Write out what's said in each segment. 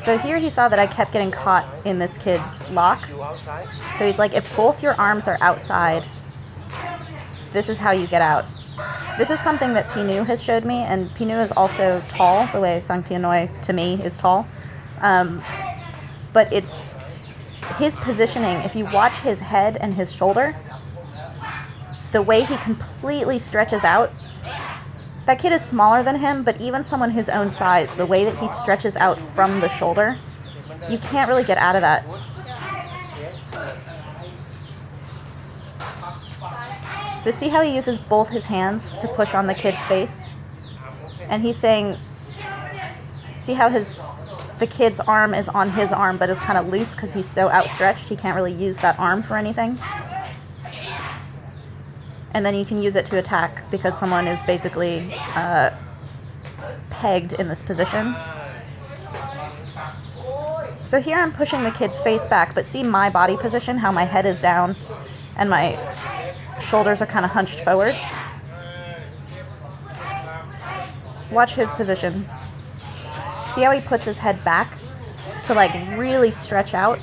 So here he saw that I kept getting caught in this kid's lock. So he's like, if both your arms are outside, this is how you get out. This is something that Pinu has showed me, and Pinu is also tall, the way Sangtiennoi to me is tall. But it's his positioning. If you watch his head and his shoulder, the way he completely stretches out, that kid is smaller than him, but even someone his own size, the way that he stretches out from the shoulder, you can't really get out of that. So see how he uses both his hands to push on the kid's face? And he's saying, see how the kid's arm is on his arm, but is kind of loose because he's so outstretched, he can't really use that arm for anything. And then you can use it to attack because someone is basically pegged in this position. So here I'm pushing the kid's face back, but see my body position, how my head is down and my shoulders are kind of hunched forward. Watch his position. See how he puts his head back to like really stretch out?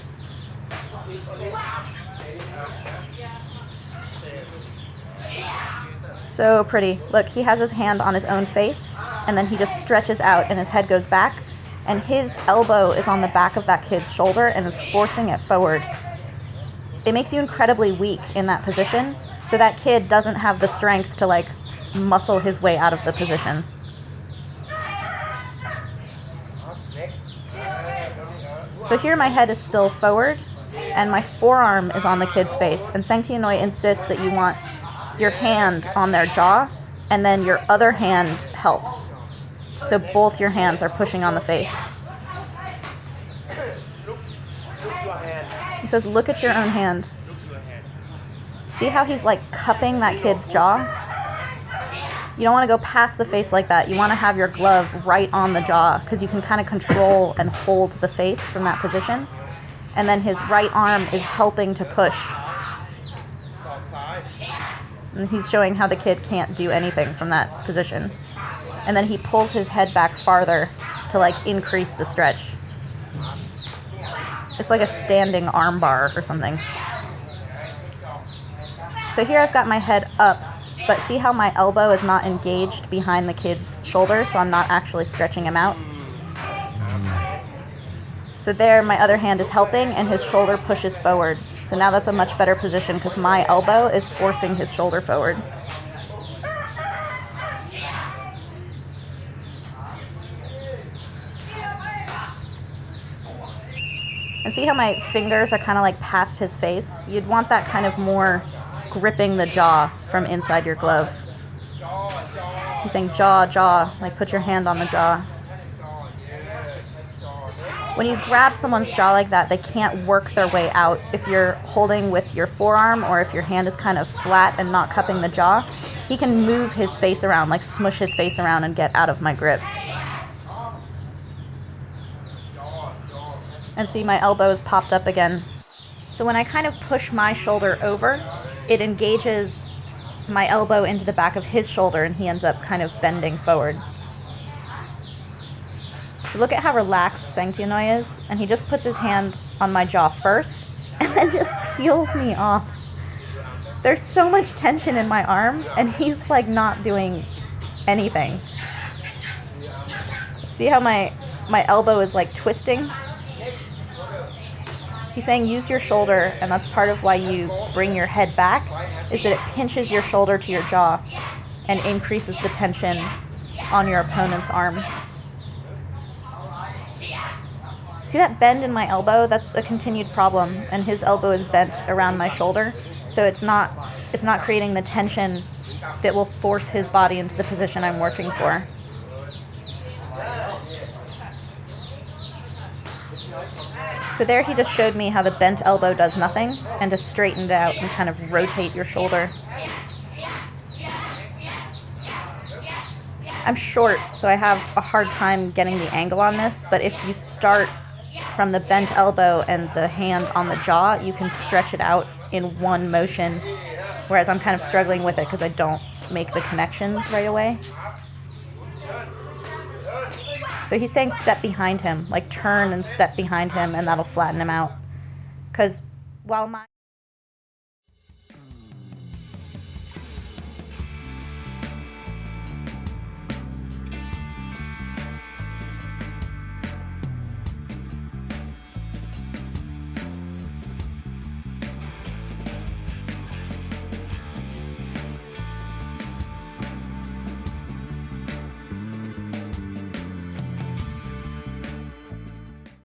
So pretty. Look, he has his hand on his own face, and then he just stretches out and his head goes back, and his elbow is on the back of that kid's shoulder and is forcing it forward. It makes you incredibly weak in that position, so that kid doesn't have the strength to like muscle his way out of the position. So here my head is still forward, and my forearm is on the kid's face, and Sangtiennoi insists that you want your hand on their jaw, and then your other hand helps. So both your hands are pushing on the face. He says, look at your own hand. See how he's like cupping that kid's jaw? You don't want to go past the face like that. You want to have your glove right on the jaw because you can kind of control and hold the face from that position. And then his right arm is helping to push. And he's showing how the kid can't do anything from that position. And then he pulls his head back farther to like increase the stretch. It's like a standing arm bar or something. So here I've got my head up, but see how my elbow is not engaged behind the kid's shoulder, so I'm not actually stretching him out. So there my other hand is helping and his shoulder pushes forward. So now that's a much better position because my elbow is forcing his shoulder forward. And see how my fingers are kind of like past his face? You'd want that kind of more gripping the jaw from inside your glove. He's saying jaw, jaw, like put your hand on the jaw. When you grab someone's jaw like that, they can't work their way out. If you're holding with your forearm or if your hand is kind of flat and not cupping the jaw, he can move his face around, like smush his face around and get out of my grip. And see, my elbow is popped up again. So when I kind of push my shoulder over, it engages my elbow into the back of his shoulder and he ends up kind of bending forward. Look at how relaxed Sangtiennoi is, and he just puts his hand on my jaw first, and then just peels me off. There's so much tension in my arm, and he's like not doing anything. See how my elbow is like twisting? He's saying use your shoulder, and that's part of why you bring your head back, is that it pinches your shoulder to your jaw and increases the tension on your opponent's arm. See that bend in my elbow? That's a continued problem, and his elbow is bent around my shoulder, so it's not creating the tension that will force his body into the position I'm working for. So there he just showed me how the bent elbow does nothing, and to straighten it out and kind of rotate your shoulder. I'm short, so I have a hard time getting the angle on this, but if you start from the bent elbow and the hand on the jaw, you can stretch it out in one motion, whereas I'm kind of struggling with it because I don't make the connections right away. So he's saying step behind him, like turn and step behind him, and that'll flatten him out. Because while my